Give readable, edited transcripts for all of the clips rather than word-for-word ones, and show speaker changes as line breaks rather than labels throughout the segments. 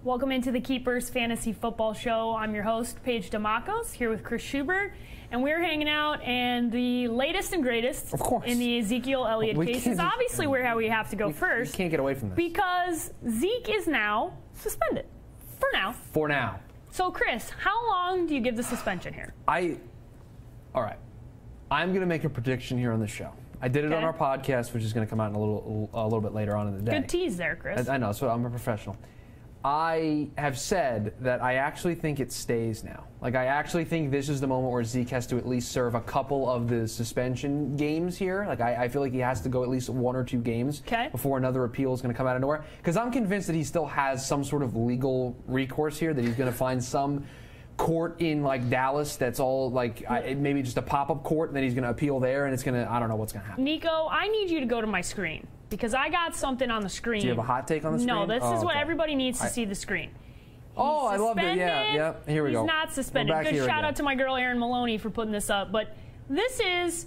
Welcome into the Keepers Fantasy Football Show. I'm your host, Paige Demacos, here with Chris Schubert, and we're hanging out. And the latest and greatest,
of course,
in the Ezekiel Elliott case is obviously where we have to go first.
We can't get away from this
because Zeke is now suspended for now.
For now.
So, Chris, how long do you give the suspension here?
All right. I'm going to make a prediction here on the show. I did it on our podcast, which is going to come out in a little bit later on in the day.
Good tease there, Chris.
I know, so I'm a professional. I have said that I actually think it stays now. Like, I actually think this is the moment where Zeke has to at least serve a couple of the suspension games here. Like, I feel like he has to go at least 1 or 2 games before another appeal is going to come out of nowhere. Because I'm convinced that he still has some sort of legal recourse here, that he's going to find some court in, like, Dallas that's all, like, maybe just a pop-up court, and then he's going to appeal there, and it's going to, I don't know what's going to happen.
Nico, I need you to go to my screen, because I got something on the screen.
Do you have a hot take on the screen?
No, this is what everybody needs to see the screen.
I love it. Yeah. Here we go.
He's not suspended. Good shout out to my girl Erin Maloney for putting this up. But this is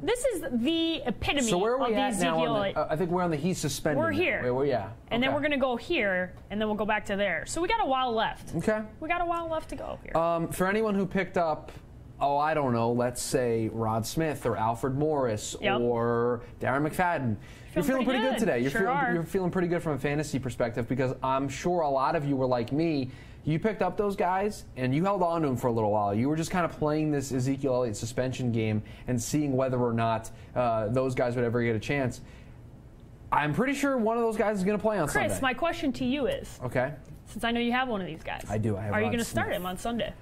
the epitome of the Ezekiel.
So where are we at now? I think we're on the he's suspended.
We're here.
Yeah.
And then we're going to go here, and then we'll go back to there. So we got a while left.
Okay.
We got a while left to go here.
For anyone who picked up, I don't know, let's say Rod Smith or Alfred Morris or Darren McFadden. You're feeling pretty good today. You're feeling pretty good from a fantasy perspective, because I'm sure a lot of you were like me. You picked up those guys and you held on to them for a little while. You were just kind of playing this Ezekiel Elliott suspension game and seeing whether or not those guys would ever get a chance. I'm pretty sure one of those guys is going to play on Sunday.
Chris, my question to you is, since I know you have one of these guys.
I do.
Are you going to start him on Sunday?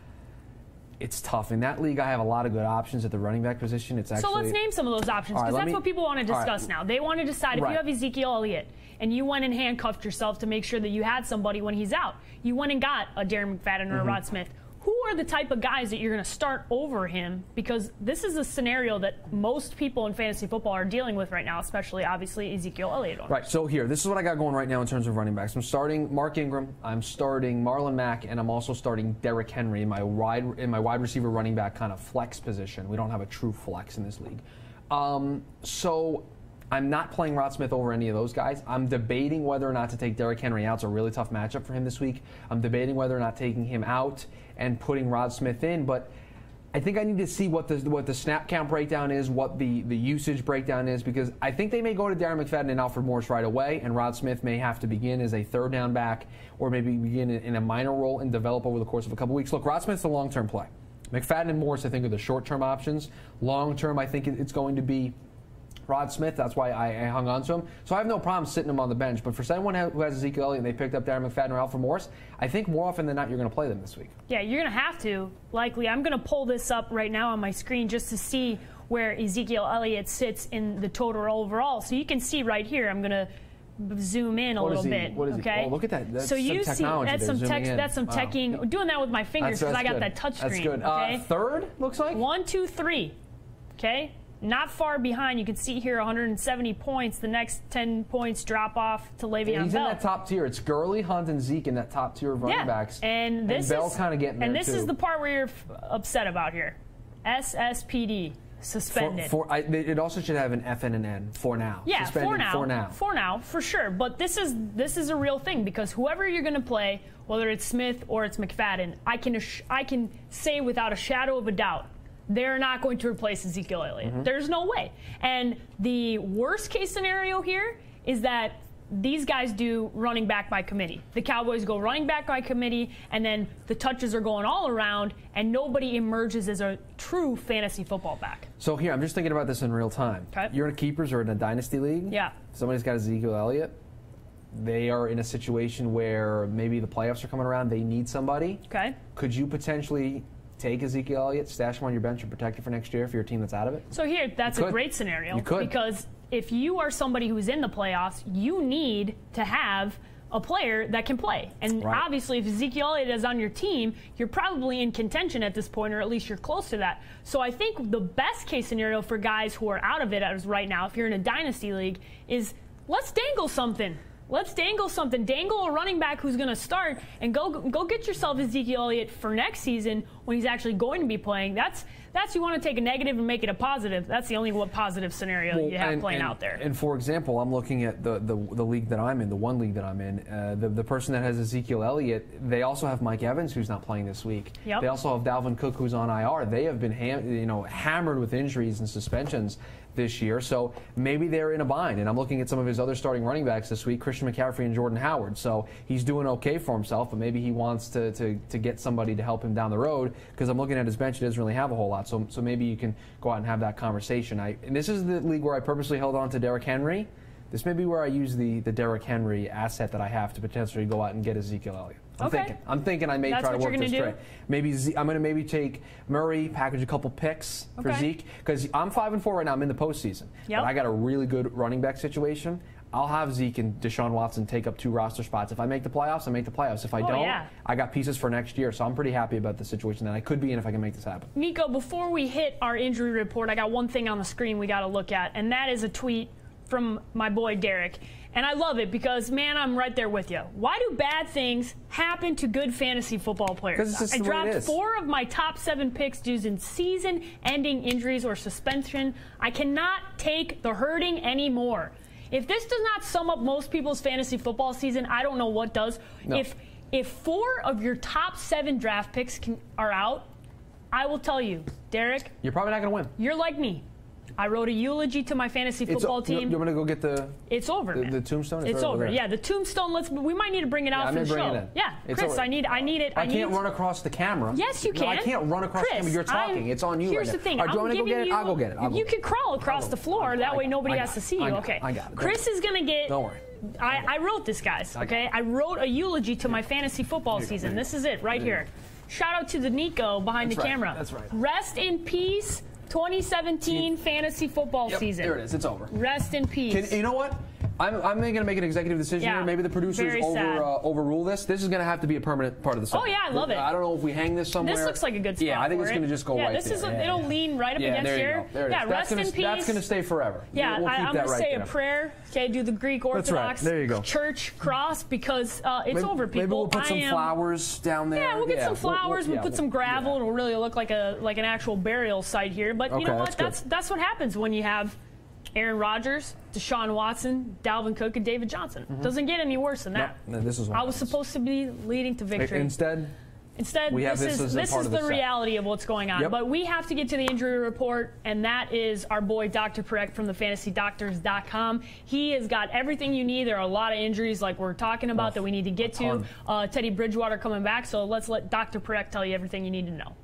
It's tough. In that league, I have a lot of good options at the running back position. It's actually,
so let's name some of those options, because that's what people want to discuss now. They want to decide if you have Ezekiel Elliott and you went and handcuffed yourself to make sure that you had somebody when he's out. You went and got a Darren McFadden or a Rod Smith. Who are the type of guys that you're going to start over him? Because this is a scenario that most people in fantasy football are dealing with right now, especially, obviously, Ezekiel Elliott.
Right, so here, this is what I got going right now in terms of running backs. I'm starting Mark Ingram, I'm starting Marlon Mack, and I'm also starting Derrick Henry in my wide receiver running back kind of flex position. We don't have a true flex in this league. So I'm not playing Rod Smith over any of those guys. I'm debating whether or not to take Derrick Henry out. It's a really tough matchup for him this week. I'm debating whether or not taking him out and putting Rod Smith in, but I think I need to see what the snap count breakdown is, what the usage breakdown is, because I think they may go to Darren McFadden and Alfred Morris right away, and Rod Smith may have to begin as a third down back, or maybe begin in a minor role and develop over the course of a couple weeks. Look, Rod Smith's a long-term play. McFadden and Morris, I think, are the short-term options. Long-term, I think it's going to be Rod Smith. That's why I hung on to him. So I have no problem sitting him on the bench. But for someone who has Ezekiel Elliott and they picked up Darren McFadden or Alfred Morris, I think more often than not you're going to play them this week. Yeah,
you're going to have to, likely. I'm going to pull this up right now on my screen just to see where Ezekiel Elliott sits in the total overall. So you can see right here, I'm going to zoom in a little bit.
What is
okay?
Oh, look at that. That's
so you
some
see, that's some
text.
That's some teching. I'm doing that with my fingers because I got that touch screen.
That's good.
Okay?
Third, looks like?
1, 2, 3. Okay? Not far behind. You can see here 170 points. The next 10 points drop off to Le'Veon Bell.
He's in that top tier. It's Gurley, Hunt, and Zeke in that top tier of running backs.
And
Bell's kind of getting there,
and this is the part where you're upset about here. SSPD. Suspended.
It also should have an F and an N for now.
Yeah,
suspended
for now. For now, for sure. But this is a real thing, because whoever you're going to play, whether it's Smith or it's McFadden, I can say without a shadow of a doubt, they're not going to replace Ezekiel Elliott. There's no way. And the worst case scenario here is that these guys do running back by committee. The Cowboys go running back by committee, and then the touches are going all around, and nobody emerges as a true fantasy football back.
So here, I'm just thinking about this in real time.
Okay.
You're in a keepers or in a dynasty league.
Yeah.
Somebody's got Ezekiel Elliott. They are in a situation where maybe the playoffs are coming around. They need somebody.
Okay.
Could you potentially take Ezekiel Elliott, stash him on your bench, and protect it for next year if you're a team that's out of it?
So here, that's a great scenario.
You could.
Because if you are somebody who's in the playoffs, you need to have a player that can play. And obviously, if Ezekiel Elliott is on your team, you're probably in contention at this point, or at least you're close to that. So I think the best case scenario for guys who are out of it as right now, if you're in a dynasty league, is let's dangle something. Let's dangle something. Dangle a running back who's going to start, and go get yourself Ezekiel Elliott for next season when he's actually going to be playing. That's you want to take a negative and make it a positive. That's the only positive scenario you have playing out there.
And for example, I'm looking at the league that I'm in, the one league that I'm in. The person that has Ezekiel Elliott, they also have Mike Evans, who's not playing this week.
Yep.
They also have Dalvin Cook, who's on IR. They have been hammered with injuries and suspensions this year, so maybe they're in a bind. And I'm looking at some of his other starting running backs this week, Christian McCaffrey and Jordan Howard. So he's doing okay for himself, but maybe he wants to get somebody to help him down the road, because I'm looking at his bench, he doesn't really have a whole lot. So maybe you can go out and have that conversation. And this is the league where I purposely held on to Derrick Henry. This may be where I use the Derrick Henry asset that I have to potentially go out and get Ezekiel Elliott. I'm thinking I may try to work this trade. I'm going to maybe take Murray, package a couple picks for Zeke, because I'm 5-4 right now. I'm in the postseason, but I got a really good running back situation. I'll have Zeke and Deshaun Watson take up 2 roster spots. If I make the playoffs, I make the playoffs. If I don't, I got pieces for next year. So I'm pretty happy about the situation that I could be in if I can make this happen.
Nico, before we hit our injury report, I got one thing on the screen we got to look at, and that is a tweet from my boy Derek. And I love it because, man, I'm right there with you. Why do bad things happen to good fantasy football players? I dropped 4 of my top 7 picks due to season-ending injuries or suspension. I cannot take the hurting anymore. If this does not sum up most people's fantasy football season, I don't know what does. No. If 4 of your top 7 draft picks are out, I will tell you, Derek,
you're probably not going to win.
You're like me. I wrote a eulogy to my fantasy football team.
You want to go get the?
It's over.
The tombstone.
It's over. Yeah, the tombstone. We might need to bring it out for the show. Yeah, Chris, I need it.
I can't run across the camera.
Yes, you can.
No, I can't run across the camera. You're talking. It's on you.
Here's
right
the thing.
Right, do you want to go get it? I'll go get it.
You can crawl across the floor. That way nobody has to see you. Okay.
I got it.
Chris is gonna get.
Don't worry.
I wrote this, guys. Okay. I wrote a eulogy to my fantasy football season. This is it right here. Shout out to the Nico behind the camera.
That's right.
Rest in peace. 2017 fantasy football season.
There it is. It's over.
Rest in peace.
You know what? I'm going to make an executive decision here. Maybe the producers overrule this. This is going to have to be a permanent part of the segment.
Oh, yeah, I love it.
I don't know if we hang this somewhere.
This looks like a good spot.
Yeah, I think it's going to just go right there.
It'll lean right up against here.
There it is.
Rest in peace.
That's going to stay forever.
Yeah, I'm going to say a prayer. Okay, do the Greek Orthodox church cross, because it's over, people.
Maybe we'll put some flowers down there.
Yeah, we'll get some flowers. We'll put some gravel. It'll really look like an actual burial site here. But you know what? That's what happens when you have Aaron Rodgers, Deshaun Watson, Dalvin Cook, and David Johnson. Doesn't get any worse than that.
No, this is
I was supposed to be leading to victory.
Instead,
this is the reality of what's going on.
Yep.
But we have to get to the injury report, and that is our boy Dr. Perek from thefantasydoctors.com. He has got everything you need. There are a lot of injuries like we're talking about that we need to get to. Teddy Bridgewater coming back, so let's let Dr. Perek tell you everything you need to know.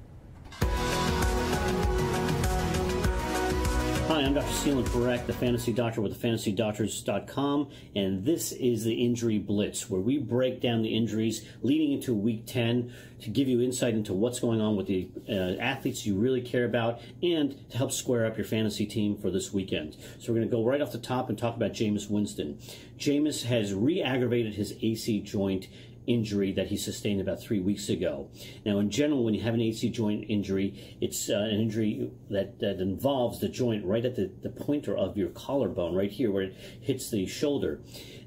Hi, I'm Dr. Seelan Perek, the Fantasy Doctor with thefantasydoctors.com, and this is the Injury Blitz, where we break down the injuries leading into Week 10 to give you insight into what's going on with the athletes you really care about and to help square up your fantasy team for this weekend. So we're going to go right off the top and talk about Jameis Winston. Jameis has re-aggravated his AC joint injury that he sustained about 3 weeks ago. Now, in general, when you have an AC joint injury, it's an injury that involves the joint right at the pointer of your collarbone, right here where it hits the shoulder.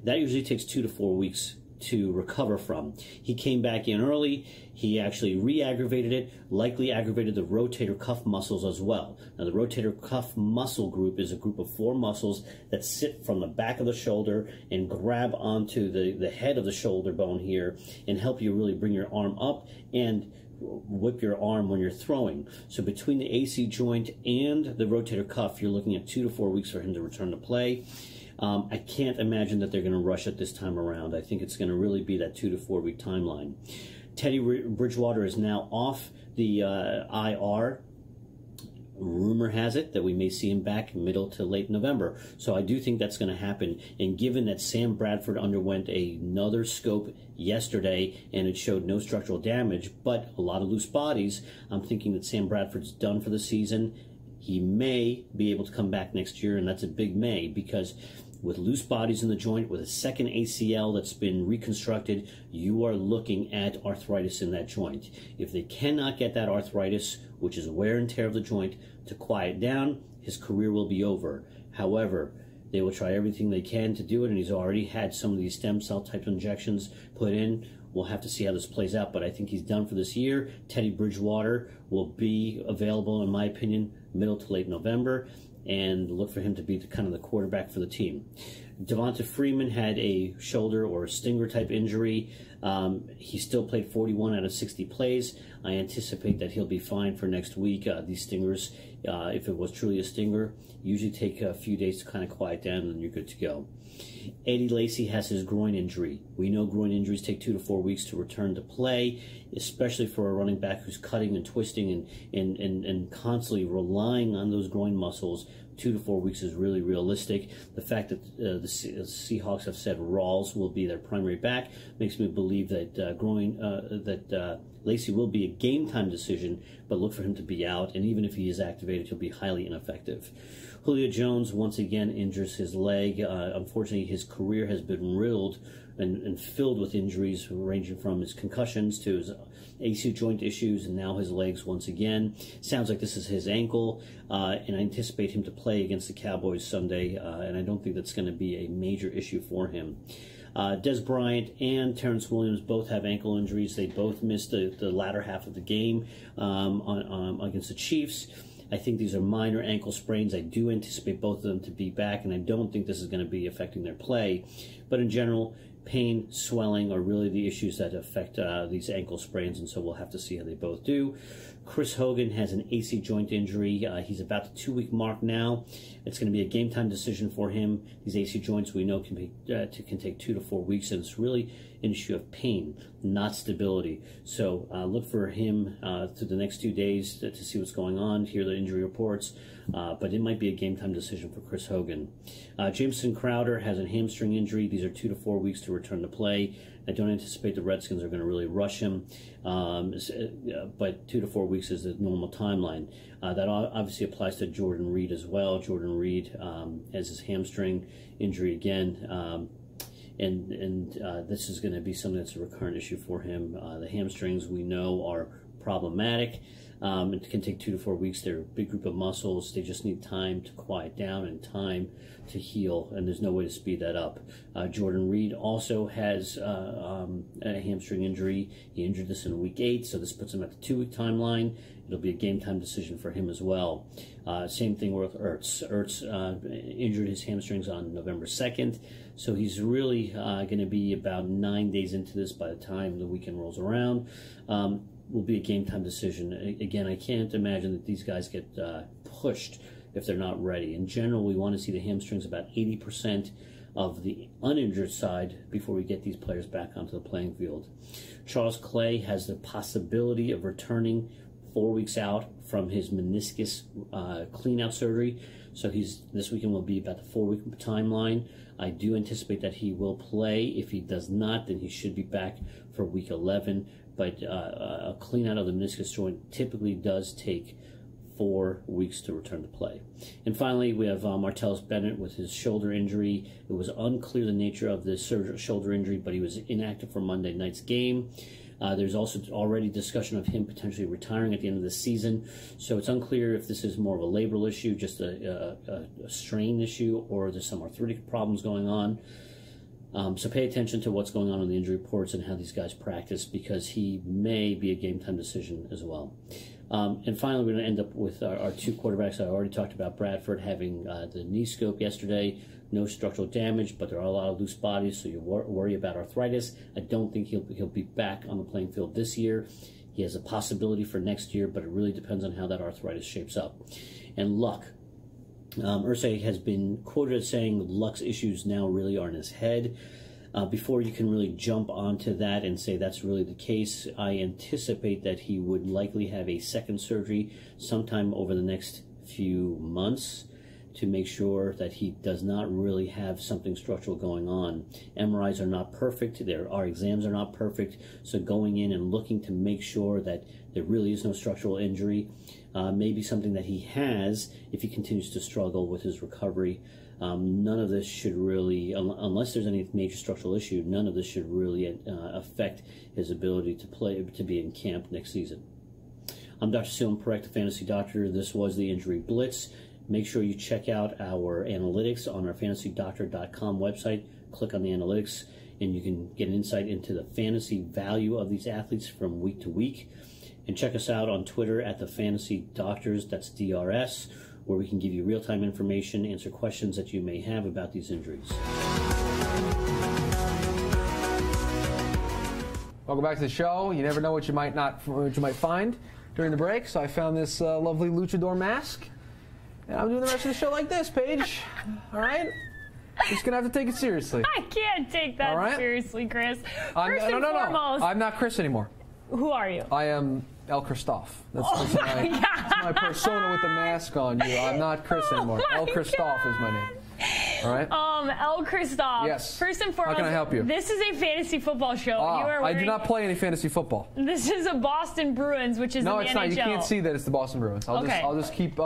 That usually takes 2 to 4 weeks to recover from. He came back in early. He actually re-aggravated it, likely aggravated the rotator cuff muscles as well. Now, the rotator cuff muscle group is a group of 4 muscles that sit from the back of the shoulder and grab onto the head of the shoulder bone here and help you really bring your arm up and whip your arm when you're throwing. So between the AC joint and the rotator cuff, you're looking at 2 to 4 weeks for him to return to play. I can't imagine that they're going to rush it this time around. I think it's going to really be that 2 to 4 week timeline. Teddy Bridgewater is now off the IR. Rumor has it that we may see him back middle to late November. So I do think that's going to happen. And given that Sam Bradford underwent another scope yesterday and it showed no structural damage, but a lot of loose bodies, I'm thinking that Sam Bradford's done for the season. He may be able to come back next year, and that's a big may, because with loose bodies in the joint, with a second ACL that's been reconstructed, you are looking at arthritis in that joint. If they cannot get that arthritis, which is wear and tear of the joint, to quiet down, his career will be over. However, they will try everything they can to do it, and he's already had some of these stem cell type injections put in. We'll have to see how this plays out, but I think he's done for this year. Teddy Bridgewater will be available, in my opinion, middle to late November, and look for him to be kind of the quarterback for the team. Devonta Freeman had a shoulder or a stinger type injury. He still played 41 out of 60 plays. I anticipate that he'll be fine for next week. These stingers, if it was truly a stinger, usually take a few days to kind of quiet down, and then you're good to go. Eddie Lacy has his groin injury. We know groin injuries take 2 to 4 weeks to return to play, especially for a running back who's cutting and twisting and constantly relying on those groin muscles. 2 to 4 weeks is really realistic. The fact that the Seahawks have said Rawls will be their primary back makes me believe that Lacy will be a game time decision, but look for him to be out, and even if he is activated, he'll be highly ineffective. Julio Jones once again injures his leg. Unfortunately, his career has been riddled and filled with injuries ranging from his concussions to his AC joint issues and now his legs once again. Sounds like this is his ankle, and I anticipate him to play against the Cowboys Sunday, and I don't think that's going to be a major issue for him. Des Bryant and Terrence Williams both have ankle injuries. They both missed the latter half of the game against the Chiefs. I think these are minor ankle sprains. I do anticipate both of them to be back, and I don't think this is going to be affecting their play. But in general, pain, swelling are really the issues that affect these ankle sprains, and so we'll have to see how they both do. Chris Hogan has an AC joint injury. He's about the 2-week mark now. It's going to be a game-time decision for him. These AC joints we know can take 2 to 4 weeks, and it's really an issue of pain, not stability. So look for him through the next 2 days to see what's going on, hear the injury reports, but it might be a game-time decision for Chris Hogan. Jameson Crowder has a hamstring injury. These are 2 to 4 weeks to return to play. I don't anticipate the Redskins are going to really rush him, but 2 to 4 weeks is the normal timeline. That obviously applies to Jordan Reed as well. Jordan Reed has his hamstring injury again, and this is going to be something that's a recurrent issue for him. The hamstrings we know are problematic. It can take 2 to 4 weeks. They're a big group of muscles. They just need time to quiet down and time to heal, and there's no way to speed that up. Jordan Reed also has a hamstring injury. He injured this in week 8, so this puts him at the 2-week timeline. It'll be a game-time decision for him as well. Same thing with Ertz. Ertz injured his hamstrings on November 2nd, so he's really going to be about 9 days into this by the time the weekend rolls around. Will be a game-time decision. Again, I can't imagine that these guys get pushed if they're not ready. In general, we want to see the hamstrings about 80% of the uninjured side before we get these players back onto the playing field. Charles Clay has the possibility of returning 4 weeks out from his meniscus clean-out surgery. So this weekend will be about the 4-week timeline. I do anticipate that he will play. If he does not, then he should be back for week 11. But a clean-out of the meniscus joint typically does take 4 weeks to return to play. And finally, we have Martellus Bennett with his shoulder injury. It was unclear the nature of the shoulder injury, but he was inactive for Monday night's game. There's also already discussion of him potentially retiring at the end of the season. So it's unclear if this is more of a labral issue, just a strain issue, or there's some arthritic problems going on. So pay attention to what's going on in the injury reports and how these guys practice, because he may be a game-time decision as well. And finally, we're going to end up with our 2 quarterbacks. I already talked about Bradford having the knee scope yesterday. No structural damage, but there are a lot of loose bodies, so you worry about arthritis. I don't think he'll be back on the playing field this year. He has a possibility for next year, but it really depends on how that arthritis shapes up. And Luck. Irsay has been quoted as saying Luck's issues now really are in his head. Before you can really jump onto that and say that's really the case, I anticipate that he would likely have a second surgery sometime over the next few months to make sure that he does not really have something structural going on. MRIs are not perfect. Our exams are not perfect. So going in and looking to make sure that there really is no structural injury may be something that he has if he continues to struggle with his recovery. None of this should really, unless there's any major structural issue, none of this should really affect his ability to be in camp next season. I'm Dr. Selim Parekh, the Fantasy Doctor. This was the Injury Blitz. Make sure you check out our analytics on our fantasydoctor.com website. Click on the analytics. and you can get an insight into the fantasy value of these athletes from week to week. And check us out on Twitter at the Fantasy Doctors, that's DRS, where we can give you real-time information, answer questions that you may have about these injuries.
Welcome back to the show. You never know what you might find during the break. So I found this lovely luchador mask, and I'm doing the rest of the show like this, Paige. All right. Just gonna have to take it seriously.
I can't take that seriously, Chris. First and
no.
foremost,
I'm not Chris anymore.
who are you?
I am El Christoph. That's my persona with the mask on. I'm not Chris anymore. El Christoph is my name. All right.
El Christoph.
Yes.
First and foremost,
how can I help you?
This is a fantasy football show.
I do not play any fantasy football.
This is a Boston Bruins, which is
no,
in the
it's
NHL.
not. You can't see that it's the Boston Bruins. I'll just keep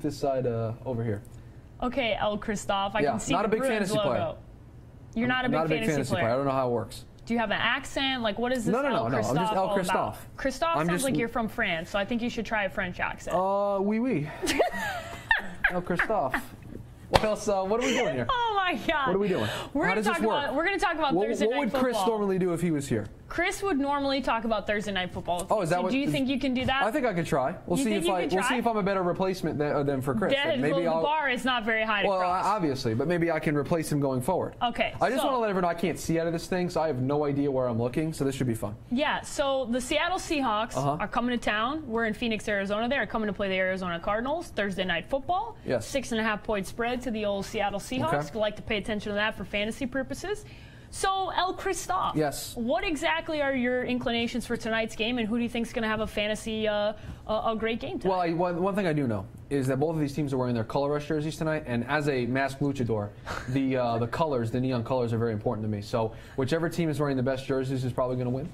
this side over here.
Okay, El Christoph. I can see
not
the
a big
Bruins
fantasy
logo.
player.
You're not a big fantasy player.
I don't know how it works.
Do you have an accent? Like, what is this
No.
El Christoph
I'm just El
all
Christoph.
about? Christoph sounds like you're from France, so I think you should try a French accent.
Oui. El Christoph. What else? What are we doing here?
Oh my God!
What are we doing?
We're going to talk about Thursday night football.
What would Chris normally do if he was here?
Chris would normally talk about Thursday night football.
Oh, is that what?
Do you think you can do that?
I think I could try. We'll see if I'm a better replacement than for Chris.
Maybe the bar is not very high to cross.
Well, obviously, but maybe I can replace him going forward.
Okay.
I just want to let everyone know I can't see out of this thing, so I have no idea where I'm looking. So this should be fun.
Yeah. So the Seattle Seahawks are coming to town. We're in Phoenix, Arizona. They're coming to play the Arizona Cardinals Thursday night football.
Yes.
6.5 point spread to the old Seattle Seahawks. Okay. Like to pay attention to that for fantasy purposes. So, El Christoph.
Yes.
What exactly are your inclinations for tonight's game, and who do you think is going to have a fantasy, a great game tonight?
Well, one thing I do know is that both of these teams are wearing their color rush jerseys tonight, and as a masked luchador, the colors, the neon colors, are very important to me. So, whichever team is wearing the best jerseys is probably going to win.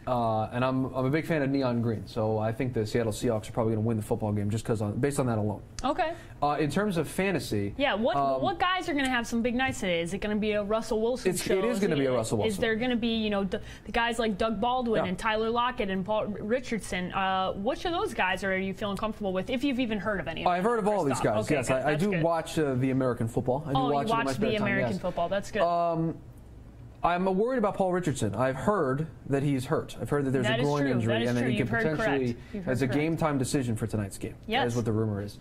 And I'm a big fan of neon green, so I think the Seattle Seahawks are probably going to win the football game just based on that alone.
Okay.
In terms of fantasy,
what guys are going to have some big nights today? Is it going to be a Russell Wilson show?
It is going to be a Russell Wilson.
Is there going to be the guys like Doug Baldwin and Tyler Lockett and Paul Richardson? Which of those guys are you feeling comfortable with? If you've even heard of any of them?
I've heard of all these guys.
Okay,
yes, I do watch the American football.
You watch the American football. That's good.
I'm worried about Paul Richardson. I've heard that he's hurt. I've heard that there's a groin injury and that he could potentially, as a game-time decision for tonight's game.
Yes.
That is what the rumor is.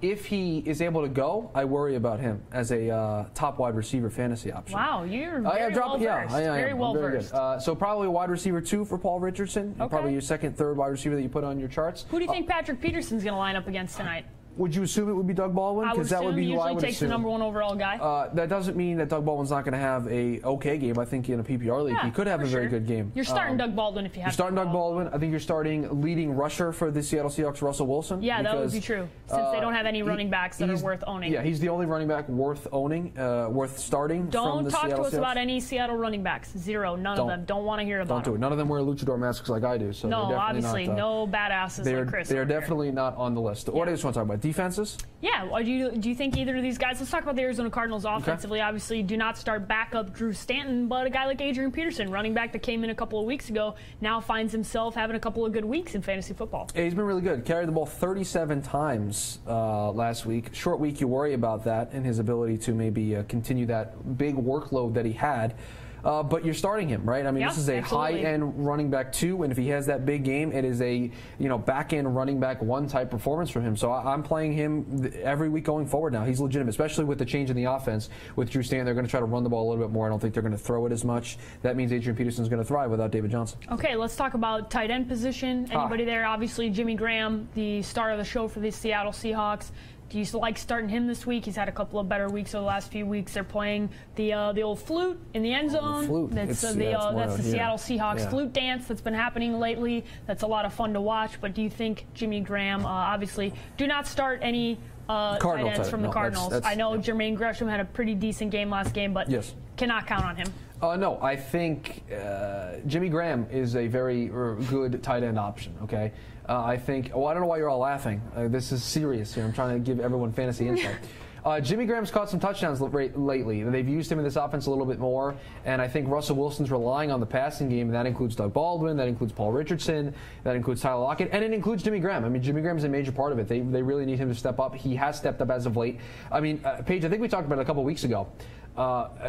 If he is able to go, I worry about him as a top wide receiver fantasy option.
Wow, you're very well versed.
I am.
Very well versed.
So probably a wide receiver 2 for Paul Richardson. Okay. Probably your second, third wide receiver that you put on your charts.
Who do you think Patrick Peterson's going to line up against tonight?
Would you assume it would be Doug Baldwin?
Because
that would be who I would assume.
He usually takes the number 1 overall guy.
That doesn't mean that Doug Baldwin's not going to have a okay game. I think in a PPR league he could have a very good game.
You're starting Doug Baldwin if you have.
You're starting Doug Baldwin. I think you're starting leading rusher for the Seattle Seahawks, Russell Wilson.
Yeah, that would be true. Since they don't have any running backs that are worth owning.
Yeah, he's the only running back worth owning, worth starting.
Don't talk to us about any Seattle running backs. Zero. None of them. Don't want to hear about them.
Don't do it. None of them wear luchador masks like I do. So
no, obviously no badasses like Chris.
They're definitely not on the list. What do you want to talk about? Defenses?
Yeah. Do you think either of these guys? Let's talk about the Arizona Cardinals offensively. Okay. Obviously, do not start backup Drew Stanton, but a guy like Adrian Peterson, running back that came in a couple of weeks ago, now finds himself having a couple of good weeks in fantasy football.
Yeah, he's been really good. Carried the ball 37 times last week. Short week, you worry about that and his ability to maybe continue that big workload that he had. But you're starting him, right? I mean, this is a high-end running back 2, and if he has that big game, it is a back-end running back 1 type performance from him. So I'm playing him every week going forward now. He's legitimate, especially with the change in the offense with Drew Stanton. They're going to try to run the ball a little bit more. I don't think they're going to throw it as much. That means Adrian Peterson's going to thrive without David Johnson.
Okay, let's talk about tight end position. Anybody there? Obviously, Jimmy Graham, the star of the show for the Seattle Seahawks. Do you like starting him this week? He's had a couple of better weeks over the last few weeks. They're playing the old flute in the end zone.
The flute.
That's the Seattle Seahawks flute dance that's been happening lately. That's a lot of fun to watch. But do you think Jimmy Graham, obviously, do not start any tight ends from the Cardinals? I know Jermaine Gresham had a pretty decent game last game, but cannot count on him.
No, I think Jimmy Graham is a very good tight end option, okay? I think, I don't know why you're all laughing. This is serious here. I'm trying to give everyone fantasy insight. Jimmy Graham's caught some touchdowns lately. They've used him in this offense a little bit more, and I think Russell Wilson's relying on the passing game, and that includes Doug Baldwin, that includes Paul Richardson, that includes Tyler Lockett, and it includes Jimmy Graham. I mean, Jimmy Graham's a major part of it. They really need him to step up. He has stepped up as of late. I mean, Paige, I think we talked about it a couple weeks ago.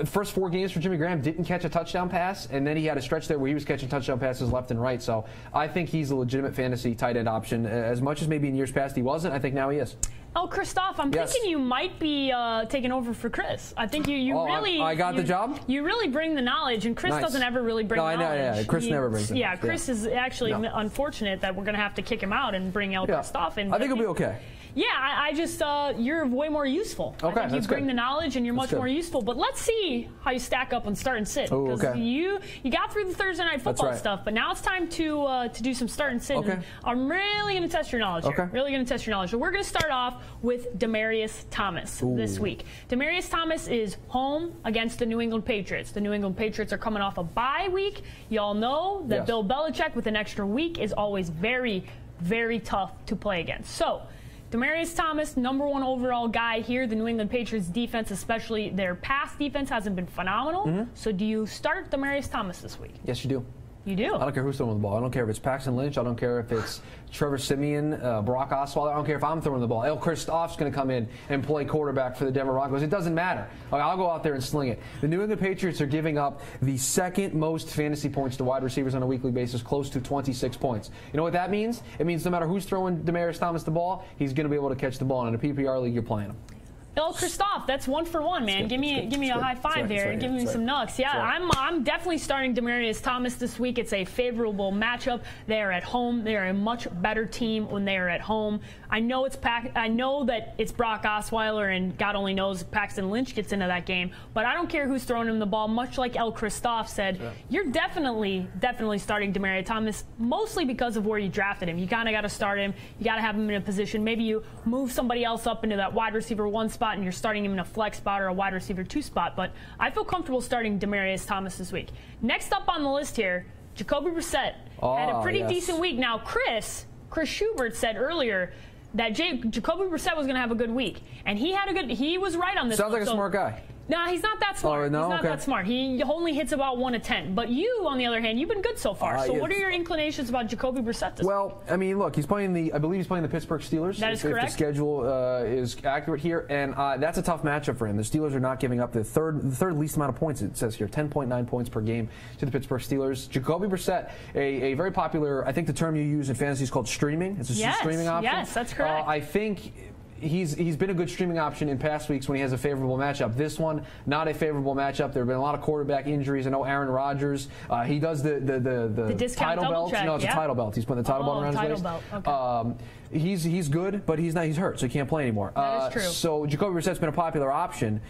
First 4 games for Jimmy Graham, didn't catch a touchdown pass, and then he had a stretch there where he was catching touchdown passes left and right. So I think he's a legitimate fantasy tight end option. As much as maybe in years past he wasn't, I think now he is.
Oh, Christoph, I'm thinking you might be taking over for Chris. I think you really...
I got the job?
You really bring the knowledge, and Chris doesn't ever really bring knowledge.
Yeah, Chris never brings it.
Yeah, Chris is actually unfortunate that we're going to have to kick him out and bring Christoph in.
I think it'll be okay.
Yeah, I just, you're way more useful.
Okay,
I think you bring the knowledge and you're much more useful. But let's see how you stack up on start and sit. Because you got through the Thursday night football stuff, but now it's time to do some start and sit.
Okay.
And I'm really going to test your knowledge here. Really going to test your knowledge. So we're going to start off with Demaryius Thomas this week. Demaryius Thomas is home against the New England Patriots. The New England Patriots are coming off a bye week. Y'all know that Bill Belichick with an extra week is always very, very tough to play against. So Demaryius Thomas, #1 overall guy here. The New England Patriots defense, especially their pass defense, hasn't been phenomenal. So do you start Demaryius Thomas this week?
Yes, you do.
You do?
I don't care who's throwing the ball. I don't care if it's Paxton Lynch. I don't care if it's Trevor Siemian, Brock Osweiler. I don't care if I'm throwing the ball. El Christoph's going to come in and play quarterback for the Denver Broncos. It doesn't matter. I'll go out there and sling it. The New England Patriots are giving up the 2nd most fantasy points to wide receivers on a weekly basis, close to 26 points. You know what that means? It means no matter who's throwing Demaryius Thomas the ball, he's going to be able to catch the ball. And in a PPR league, you're playing him.
El Christoph, that's 1 for 1, man. Give me a high five there. Give me some nucks. Yeah, I'm definitely starting Demaryius Thomas this week. It's a favorable matchup. They are at home. They are a much better team when they are at home. I know that it's Brock Osweiler, and God only knows if Paxton Lynch gets into that game. But I don't care who's throwing him the ball. Much like El Christoph said, you're definitely starting Demaryius Thomas, mostly because of where you drafted him. You kind of got to start him. You got to have him in a position. Maybe you move somebody else up into that wide receiver 1 spot, and you're starting him in a flex spot or a wide receiver 2 spot. But I feel comfortable starting Demaryius Thomas this week. Next up on the list here, Jacoby Brissett had a pretty decent week. Now, Chris Schubert said earlier that Jacoby Brissett was going to have a good week, and he was right on this.
Sounds like a smart guy.
No, he's not that smart.
Oh, no?
He's not that smart. He only hits about 1 to 10. But you, on the other hand, you've been good so far. So what are your inclinations about Jacoby Brissett this week?
I mean, look, I believe he's playing the Pittsburgh Steelers.
That is correct.
If the schedule is accurate here. And that's a tough matchup for him. The Steelers are not giving up the third least amount of points, it says here, 10.9 points per game to the Pittsburgh Steelers. Jacoby Brissett, a very popular, I think the term you use in fantasy is called streaming. It's a streaming option.
Yes, that's correct.
I think he's been a good streaming option in past weeks when he has a favorable matchup. This one, not a favorable matchup. There have been a lot of quarterback injuries. I know Aaron Rodgers. He does the
discount
title belt.
Check,
no, it's a title belt. He's putting the title belt around his waist.
Okay.
He's good, but he's hurt, so he can't play anymore.
That is true.
So Jacoby Brissett's been a popular option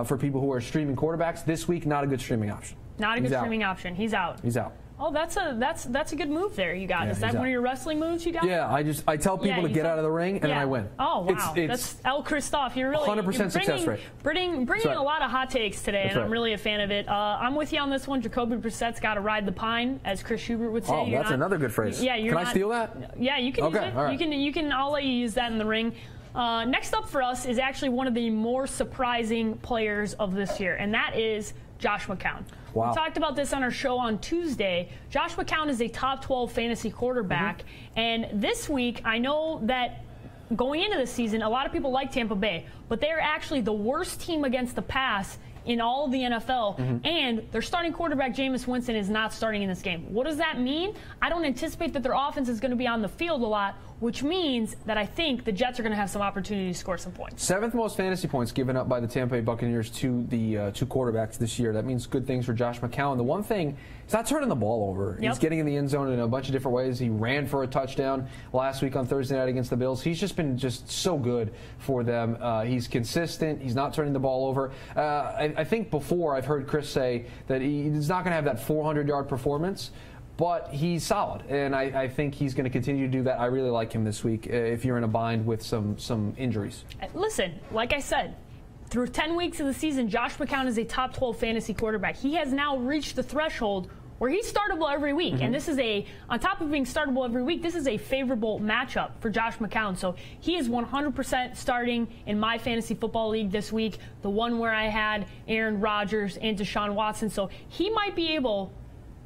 for people who are streaming quarterbacks. This week, not a good streaming option.
Not a good streaming option. He's out.
He's out.
Oh, that's a good move there you got. Is that one of your wrestling moves you got?
Yeah, I tell people to get out of the ring, and then I win.
Oh, wow. That's El Christoph. You're really
100% success rate.
Bringing a lot of hot takes today, and I'm really a fan of it. I'm with you on this one. Jacoby Brissett's got to ride the pine, as Chris Schubert would say.
Oh, that's another good phrase.
Yeah,
Can I steal that?
Yeah, you can use it.
All right.
You can. I'll let you use that in the ring. Next up for us is actually one of the more surprising players of this year, and that is Josh McCown.
Wow.
We talked about this on our show on Tuesday. Josh McCown is a top 12 fantasy quarterback, and this week I know that going into the season, a lot of people like Tampa Bay, but they're actually the worst team against the pass in all of the NFL, and their starting quarterback, Jameis Winston, is not starting in this game. What does that mean? I don't anticipate that their offense is going to be on the field a lot, which means that I think the Jets are going to have some opportunity to score some points. 7th most fantasy points given up by the Tampa Bay Buccaneers to the two quarterbacks this year. That means good things for Josh McCown. The one thing, he's not turning the ball over. He's getting in the end zone in a bunch of different ways. He ran for a touchdown last week on Thursday night against the Bills. He's just been so good for them. He's consistent. He's not turning the ball over. I think before I've heard Chris say that he's not going to have that 400-yard performance, but he's solid, and I think he's going to continue to do that. I really like him this week if you're in a bind with some injuries. Listen, like I said, through 10 weeks of the season, Josh McCown is a top 12 fantasy quarterback. He has now reached the threshold where he's startable every week, and this is on top of being startable every week, this is a favorable matchup for Josh McCown. So he is 100% starting in my fantasy football league this week, the one where I had Aaron Rodgers and Deshaun Watson. So he might be able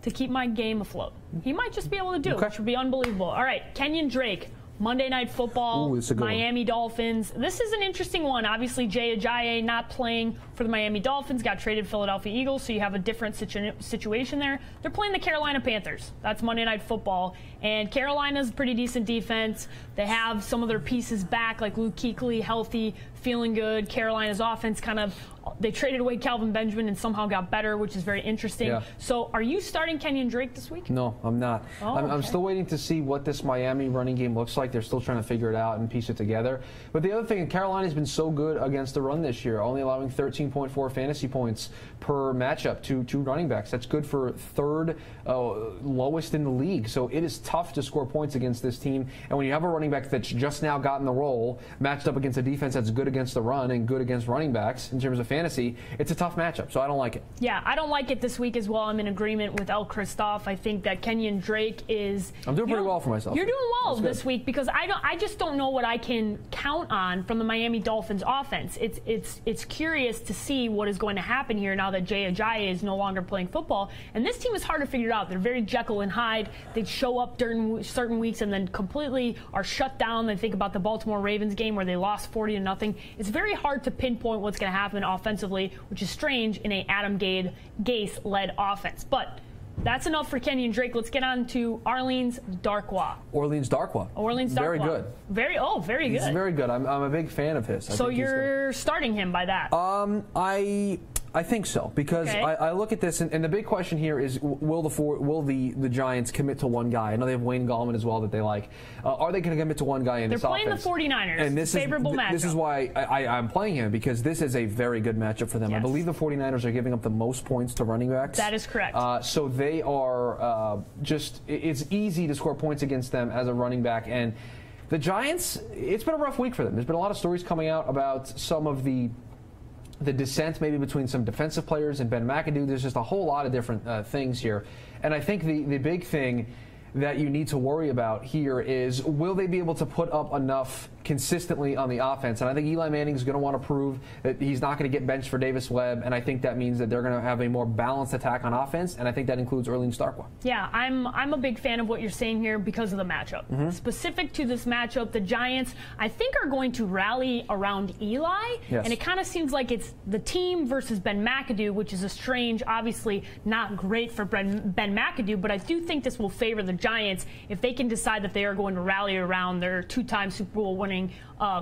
to keep my game afloat. He might just be able to do it, which would be unbelievable. All right, Kenyon Drake, Monday Night Football,
Ooh, it's a good
Miami Dolphins. This is an interesting one. Obviously, Jay Ajayi not playing for the Miami Dolphins, got traded to Philadelphia Eagles, so you have a different situation there. They're playing the Carolina Panthers. That's Monday Night Football. And Carolina's a pretty decent defense. They have some of their pieces back, like Luke Kuechly, healthy, feeling good. Carolina's offense they traded away Calvin Benjamin and somehow got better, which is very interesting.
Yeah.
So are you starting Kenyon Drake this week?
No, I'm not.
Oh,
I'm
okay.
still waiting to see what this Miami running game looks like. They're still trying to figure it out and piece it together. But the other thing, Carolina's been so good against the run this year, only allowing 13.4 fantasy points per matchup to two running backs. That's good for third lowest in the league. So it is tough to score points against this team. And when you have a running back that's just now gotten the role, matched up against a defense that's good against the run and good against running backs in terms of fantasy, it's a tough matchup. So I don't like it.
Yeah, I don't like it this week as well. I'm in agreement with El Christoph. I think that Kenyon Drake is...
I'm doing pretty well for myself.
You're doing well
That's
this
good.
week because I just don't know what I can count on from the Miami Dolphins offense. It's curious to see what is going to happen here now that Jay Ajayi is no longer playing football. And this team is hard to figure out. They're very Jekyll and Hyde. They show up during certain weeks and then completely are shut down. They think about the Baltimore Ravens game where they lost 40-0. It's very hard to pinpoint what's going to happen offensively, which is strange in a Adam Gase-led offense. But that's enough for Kenyon Drake. Let's get on to Orleans Darkwa.
Orleans Darkwa.
Very
good.
Very good.
He's very good. I'm a big fan of his.
So you're starting him by that?
I think so because
Okay.
I look at this and the big question here is will the Giants commit to one guy? I know they have Wayne Gallman as well that they like. Are they going to commit to one guy in this offense?
They're playing the 49ers.
And this
favorable matchup.
This is why I'm playing him because this is a very good matchup for them.
Yes.
I believe the 49ers are giving up the most points to running backs.
That is correct.
So they are it's easy to score points against them as a running back. And the Giants, it's been a rough week for them. There's been a lot of stories coming out about some of the dissent maybe between some defensive players and Ben McAdoo. There's just a whole lot of different things here. And I think the big thing that you need to worry about here is will they be able to put up enough consistently on the offense? And I think Eli Manning is going to want to prove that he's not going to get benched for Davis Webb, and I think that means that they're going to have a more balanced attack on offense, and I think that includes Orleans Darkwa.
Yeah, I'm a big fan of what you're saying here because of the matchup.
Mm-hmm.
Specific to this matchup, the Giants, I think, are going to rally around Eli,
Yes.
and it kind of seems like it's the team versus Ben McAdoo, which is a strange, obviously not great for Ben McAdoo, but I do think this will favor the Giants if they can decide that they are going to rally around their two-time Super Bowl winning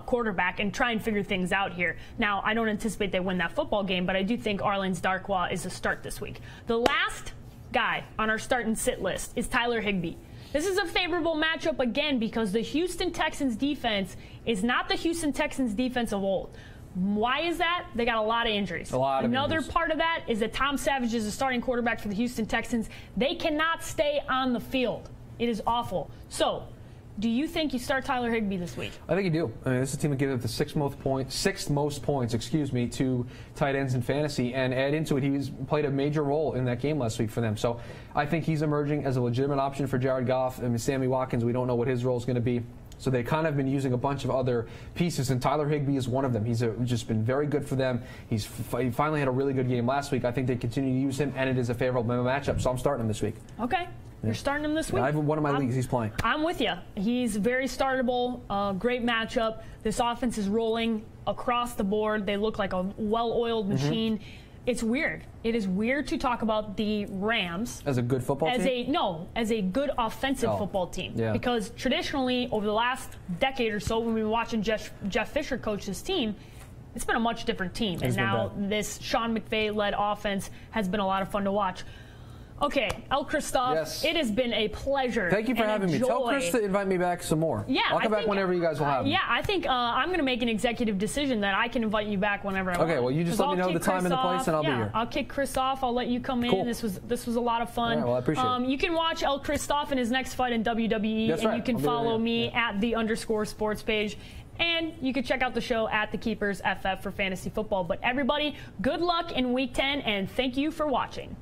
quarterback and try and figure things out here. Now, I don't anticipate they win that football game, but I do think Orleans Darkwa is a start this week. The last guy on our start and sit list is Tyler Higbee. This is a favorable matchup again because the Houston Texans defense is not the Houston Texans defense of old. Why is that? They got a lot of injuries. Another part of that is that Tom Savage is a starting quarterback for the Houston Texans. They cannot stay on the field. It is awful. So, do you think you start Tyler Higbee this week?
I think you do. I mean, this is a team that gives up the sixth most points, to tight ends in fantasy, and add into it, he's played a major role in that game last week for them. So I think he's emerging as a legitimate option for Jared Goff. I mean, Sammy Watkins, we don't know what his role is going to be. So they kind of been using a bunch of other pieces, and Tyler Higbee is one of them. He's just been very good for them. He finally had a really good game last week. I think they continue to use him, and it is a favorable matchup. So I'm starting him this week.
Okay. You're starting him this week?
I have one of my leagues he's playing.
I'm with you. He's very startable, great matchup. This offense is rolling across the board. They look like a well-oiled machine. It's weird. It is weird to talk about the Rams
as a good football team?
as a good offensive football team.
Yeah.
Because traditionally, over the last decade or so, when we've been watching Jeff Fisher coach this team, it's been a much different team. And now this Sean McVay-led offense has been a lot of fun to watch. Okay, El Christoph,
yes.
It has been a pleasure.
Thank you for having me. Tell Chris to invite me back some more.
Yeah,
I'll come back whenever you guys will have me.
Yeah, I think I'm going to make an executive decision that I can invite you back whenever I want.
Okay, well, you just let me know the time and the place, and I'll be here.
I'll kick Chris off. I'll let you come in.
Cool.
This was a lot of fun.
All right, well, I appreciate it.
You can watch El Christoph in his next fight in WWE,
That's right.
You can follow me at @the_sports page. And you can check out the show at The Keepers FF for fantasy football. But everybody, good luck in Week 10, and thank you for watching.